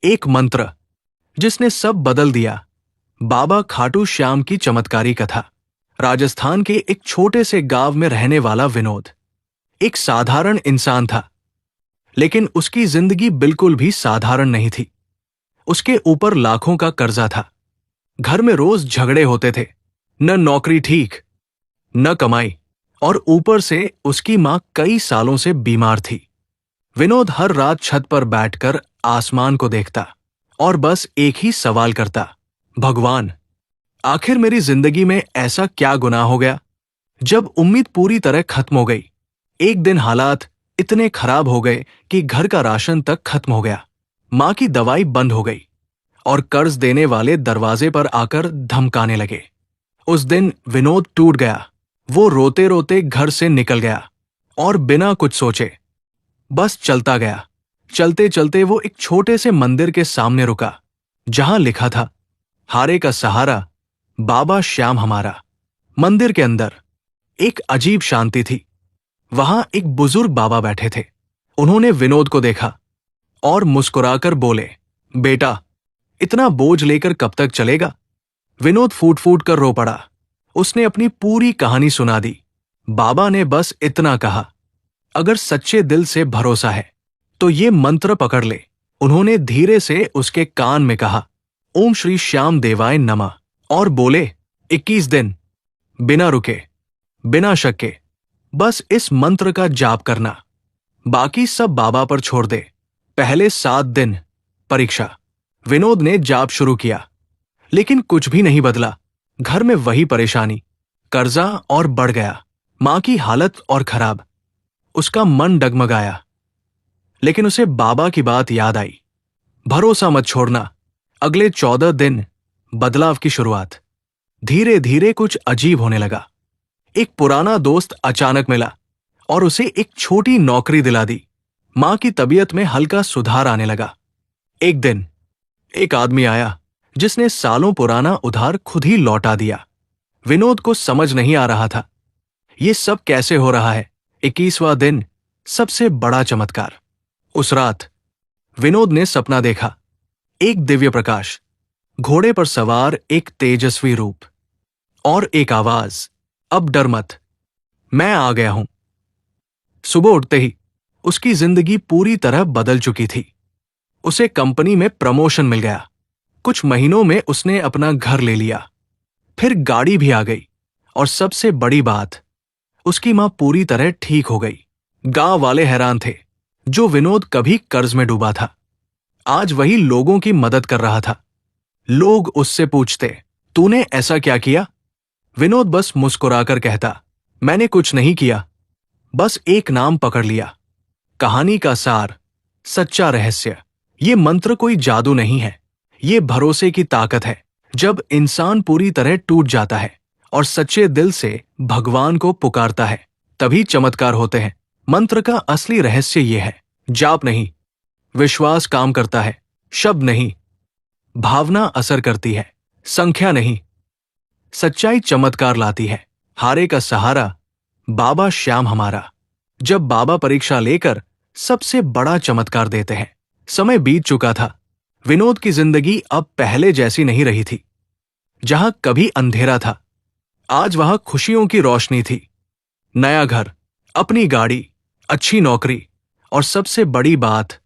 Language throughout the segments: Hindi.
एक मंत्र जिसने सब बदल दिया। बाबा खाटू श्याम की चमत्कारी कथा। राजस्थान के एक छोटे से गांव में रहने वाला विनोद एक साधारण इंसान था, लेकिन उसकी जिंदगी बिल्कुल भी साधारण नहीं थी। उसके ऊपर लाखों का कर्जा था। घर में रोज झगड़े होते थे, न नौकरी ठीक, न कमाई, और ऊपर से उसकी मां कई सालों से बीमार थी। विनोद हर रात छत पर बैठकर आसमान को देखता और बस एक ही सवाल करता, भगवान, आखिर मेरी जिंदगी में ऐसा क्या गुनाह हो गया? जब उम्मीद पूरी तरह खत्म हो गई, एक दिन हालात इतने खराब हो गए कि घर का राशन तक खत्म हो गया। मां की दवाई बंद हो गई और कर्ज देने वाले दरवाजे पर आकर धमकाने लगे। उस दिन विनोद टूट गया। वो रोते रोते घर से निकल गया और बिना कुछ सोचे बस चलता गया। चलते चलते वो एक छोटे से मंदिर के सामने रुका, जहां लिखा था, हारे का सहारा, बाबा श्याम हमारा। मंदिर के अंदर एक अजीब शांति थी। वहां एक बुजुर्ग बाबा बैठे थे। उन्होंने विनोद को देखा और मुस्कुराकर बोले, बेटा, इतना बोझ लेकर कब तक चलेगा? विनोद फूट फूट कर रो पड़ा। उसने अपनी पूरी कहानी सुना दी। बाबा ने बस इतना कहा, अगर सच्चे दिल से भरोसा है तो ये मंत्र पकड़ ले। उन्होंने धीरे से उसके कान में कहा, ओम श्री श्याम देवाय नमः, और बोले, 21 दिन बिना रुके, बिना शक के, बस इस मंत्र का जाप करना, बाकी सब बाबा पर छोड़ दे। पहले 7 दिन परीक्षा। विनोद ने जाप शुरू किया, लेकिन कुछ भी नहीं बदला। घर में वही परेशानी, कर्जा और बढ़ गया। मां की हालत और खराब। उसका मन डगमगाया, लेकिन उसे बाबा की बात याद आई, भरोसा मत छोड़ना। अगले 14 दिन बदलाव की शुरुआत। धीरे धीरे कुछ अजीब होने लगा। एक पुराना दोस्त अचानक मिला और उसे एक छोटी नौकरी दिला दी। मां की तबीयत में हल्का सुधार आने लगा। एक दिन एक आदमी आया जिसने सालों पुराना उधार खुद ही लौटा दिया। विनोद को समझ नहीं आ रहा था, ये सब कैसे हो रहा है। 21वां दिन, सबसे बड़ा चमत्कार। उस रात विनोद ने सपना देखा, एक दिव्य प्रकाश, घोड़े पर सवार एक तेजस्वी रूप, और एक आवाज, अब डर मत, मैं आ गया हूं। सुबह उठते ही उसकी जिंदगी पूरी तरह बदल चुकी थी। उसे कंपनी में प्रमोशन मिल गया। कुछ महीनों में उसने अपना घर ले लिया। फिर गाड़ी भी आ गई, और सबसे बड़ी बात, उसकी मां पूरी तरह ठीक हो गई। गांव वाले हैरान थे। जो विनोद कभी कर्ज में डूबा था, आज वही लोगों की मदद कर रहा था। लोग उससे पूछते, तूने ऐसा क्या किया? विनोद बस मुस्कुराकर कहता, मैंने कुछ नहीं किया, बस एक नाम पकड़ लिया। कहानी का सार, सच्चा रहस्य। ये मंत्र कोई जादू नहीं है, ये भरोसे की ताकत है। जब इंसान पूरी तरह टूट जाता है और सच्चे दिल से भगवान को पुकारता है, तभी चमत्कार होते हैं। मंत्र का असली रहस्य ये है, जाप नहीं, विश्वास काम करता है, शब्द नहीं, भावना असर करती है, संख्या नहीं, सच्चाई चमत्कार लाती है। हारे का सहारा, बाबा श्याम हमारा। जब बाबा परीक्षा लेकर सबसे बड़ा चमत्कार देते हैं। समय बीत चुका था। विनोद की जिंदगी अब पहले जैसी नहीं रही थी। जहां कभी अंधेरा था, आज वहां खुशियों की रोशनी थी। नया घर, अपनी गाड़ी, अच्छी नौकरी, और सबसे बड़ी बात,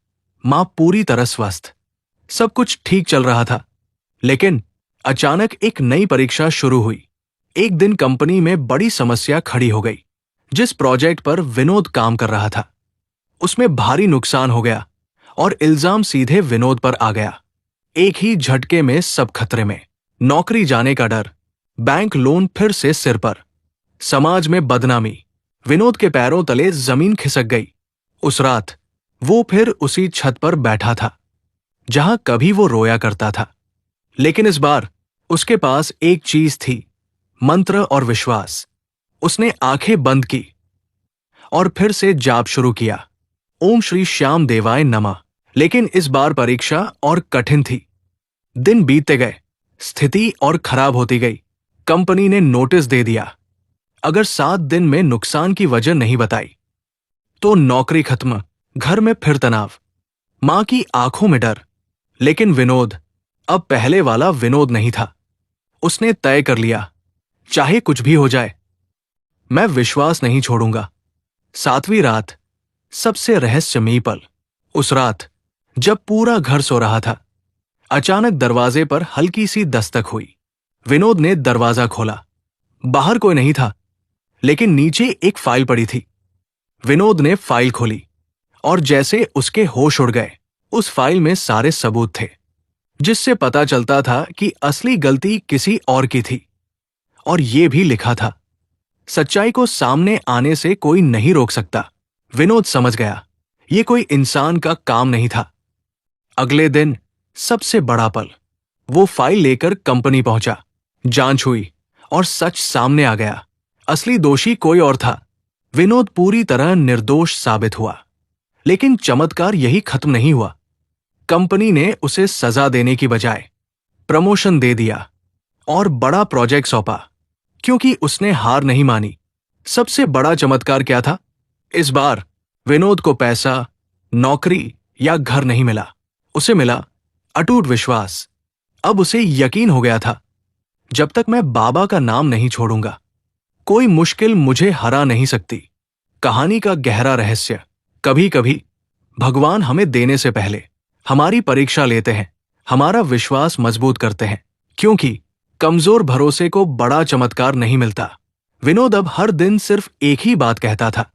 मां पूरी तरह स्वस्थ। सब कुछ ठीक चल रहा था, लेकिन अचानक एक नई परीक्षा शुरू हुई। एक दिन कंपनी में बड़ी समस्या खड़ी हो गई। जिस प्रोजेक्ट पर विनोद काम कर रहा था, उसमें भारी नुकसान हो गया और इल्जाम सीधे विनोद पर आ गया। एक ही झटके में सब खतरे में। नौकरी जाने का डर, बैंक लोन फिर से सिर पर, समाज में बदनामी। विनोद के पैरों तले जमीन खिसक गई। उस रात वो फिर उसी छत पर बैठा था, जहां कभी वो रोया करता था। लेकिन इस बार उसके पास एक चीज थी, मंत्र और विश्वास। उसने आंखें बंद की और फिर से जाप शुरू किया, ओम श्री श्याम देवाय नमः। लेकिन इस बार परीक्षा और कठिन थी। दिन बीतते गए, स्थिति और खराब होती गई। कंपनी ने नोटिस दे दिया, अगर 7 दिन में नुकसान की वजह नहीं बताई तो नौकरी खत्म। घर में फिर तनाव, मां की आंखों में डर, लेकिन विनोद अब पहले वाला विनोद नहीं था। उसने तय कर लिया, चाहे कुछ भी हो जाए, मैं विश्वास नहीं छोड़ूंगा। 7वीं रात, सबसे रहस्यमयी पल। उस रात जब पूरा घर सो रहा था, अचानक दरवाजे पर हल्की सी दस्तक हुई। विनोद ने दरवाजा खोला। बाहर कोई नहीं था, लेकिन नीचे एक फाइल पड़ी थी। विनोद ने फाइल खोली और जैसे उसके होश उड़ गए। उस फाइल में सारे सबूत थे, जिससे पता चलता था कि असली गलती किसी और की थी। और ये भी लिखा था, सच्चाई को सामने आने से कोई नहीं रोक सकता। विनोद समझ गया, ये कोई इंसान का काम नहीं था। अगले दिन सबसे बड़ा पल। वो फाइल लेकर कंपनी पहुंचा। जांच हुई और सच सामने आ गया। असली दोषी कोई और था। विनोद पूरी तरह निर्दोष साबित हुआ। लेकिन चमत्कार यही खत्म नहीं हुआ। कंपनी ने उसे सजा देने की बजाय प्रमोशन दे दिया और बड़ा प्रोजेक्ट सौंपा, क्योंकि उसने हार नहीं मानी। सबसे बड़ा चमत्कार क्या था? इस बार विनोद को पैसा, नौकरी या घर नहीं मिला। उसे मिला अटूट विश्वास। अब उसे यकीन हो गया था, जब तक मैं बाबा का नाम नहीं छोड़ूंगा, कोई मुश्किल मुझे हरा नहीं सकती। कहानी का गहरा रहस्य। कभी कभी भगवान हमें देने से पहले हमारी परीक्षा लेते हैं, हमारा विश्वास मजबूत करते हैं, क्योंकि कमजोर भरोसे को बड़ा चमत्कार नहीं मिलता। विनोद अब हर दिन सिर्फ एक ही बात कहता था,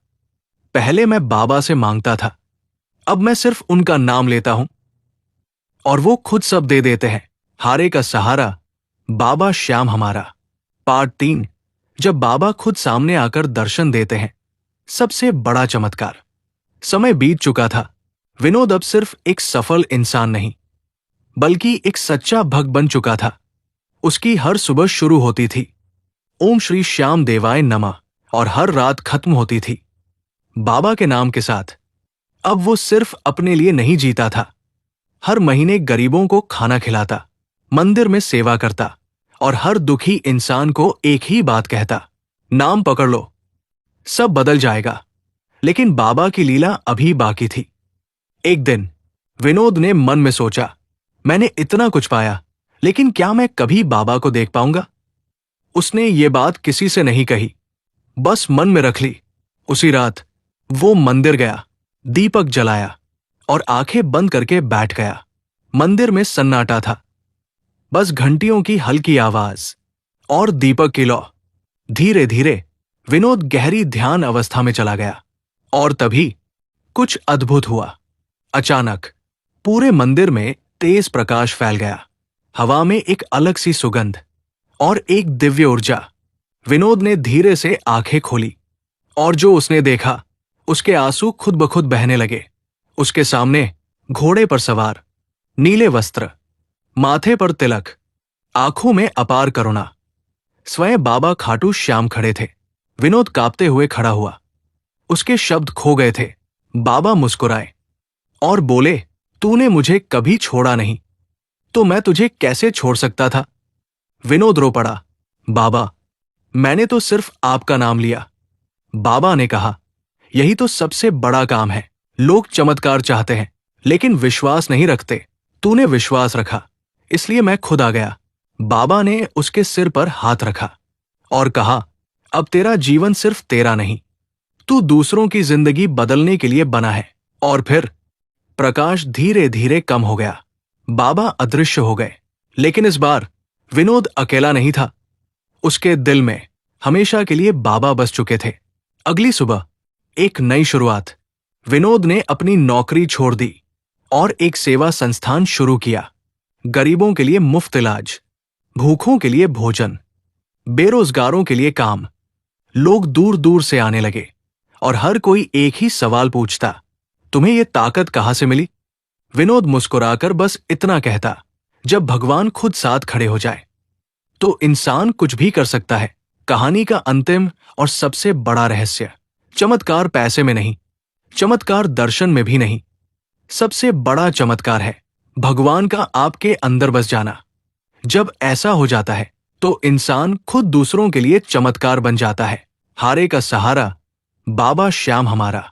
पहले मैं बाबा से मांगता था, अब मैं सिर्फ उनका नाम लेता हूं और वो खुद सब दे देते हैं। हारे का सहारा, बाबा श्याम हमारा। पार्ट 3, जब बाबा खुद सामने आकर दर्शन देते हैं। सबसे बड़ा चमत्कार। समय बीत चुका था। विनोद अब सिर्फ एक सफल इंसान नहीं, बल्कि एक सच्चा भक्त बन चुका था। उसकी हर सुबह शुरू होती थी ओम श्री श्याम देवाय नमः और हर रात खत्म होती थी बाबा के नाम के साथ। अब वो सिर्फ अपने लिए नहीं जीता था, हर महीने गरीबों को खाना खिलाता, मंदिर में सेवा करता और हर दुखी इंसान को एक ही बात कहता, नाम पकड़ लो, सब बदल जाएगा। लेकिन बाबा की लीला अभी बाकी थी। एक दिन विनोद ने मन में सोचा, मैंने इतना कुछ पाया, लेकिन क्या मैं कभी बाबा को देख पाऊंगा? उसने ये बात किसी से नहीं कही, बस मन में रख ली। उसी रात वो मंदिर गया, दीपक जलाया और आंखें बंद करके बैठ गया। मंदिर में सन्नाटा था, बस घंटियों की हल्की आवाज और दीपक की लौ। धीरे धीरे विनोद गहरी ध्यान अवस्था में चला गया और तभी कुछ अद्भुत हुआ। अचानक पूरे मंदिर में तेज प्रकाश फैल गया। हवा में एक अलग सी सुगंध और एक दिव्य ऊर्जा। विनोद ने धीरे से आंखें खोली और जो उसने देखा, उसके आंसू खुद ब खुद बहने लगे। उसके सामने घोड़े पर सवार, नीले वस्त्र, माथे पर तिलक, आंखों में अपार करुणा, स्वयं बाबा खाटू श्याम खड़े थे। विनोद कांपते हुए खड़ा हुआ। उसके शब्द खो गए थे। बाबा मुस्कुराए और बोले, तूने मुझे कभी छोड़ा नहीं, तो मैं तुझे कैसे छोड़ सकता था? विनोद रो पड़ा, बाबा, मैंने तो सिर्फ आपका नाम लिया। बाबा ने कहा, यही तो सबसे बड़ा काम है। लोग चमत्कार चाहते हैं, लेकिन विश्वास नहीं रखते। तूने विश्वास रखा, इसलिए मैं खुद आ गया। बाबा ने उसके सिर पर हाथ रखा और कहा, अब तेरा जीवन सिर्फ तेरा नहीं, तू दूसरों की जिंदगी बदलने के लिए बना है। और फिर प्रकाश धीरे धीरे कम हो गया। बाबा अदृश्य हो गए। लेकिन इस बार विनोद अकेला नहीं था। उसके दिल में हमेशा के लिए बाबा बस चुके थे। अगली सुबह एक नई शुरुआत। विनोद ने अपनी नौकरी छोड़ दी और एक सेवा संस्थान शुरू किया। गरीबों के लिए मुफ्त इलाज, भूखों के लिए भोजन, बेरोजगारों के लिए काम। लोग दूर दूर से आने लगे और हर कोई एक ही सवाल पूछता, तुम्हें ये ताकत कहां से मिली? विनोद मुस्कुराकर बस इतना कहता, जब भगवान खुद साथ खड़े हो जाए तो इंसान कुछ भी कर सकता है। कहानी का अंतिम और सबसे बड़ा रहस्य। चमत्कार पैसे में नहीं, चमत्कार दर्शन में भी नहीं। सबसे बड़ा चमत्कार है भगवान का आपके अंदर बस जाना। जब ऐसा हो जाता है तो इंसान खुद दूसरों के लिए चमत्कार बन जाता है। हारे का सहारा, बाबा श्याम हमारा।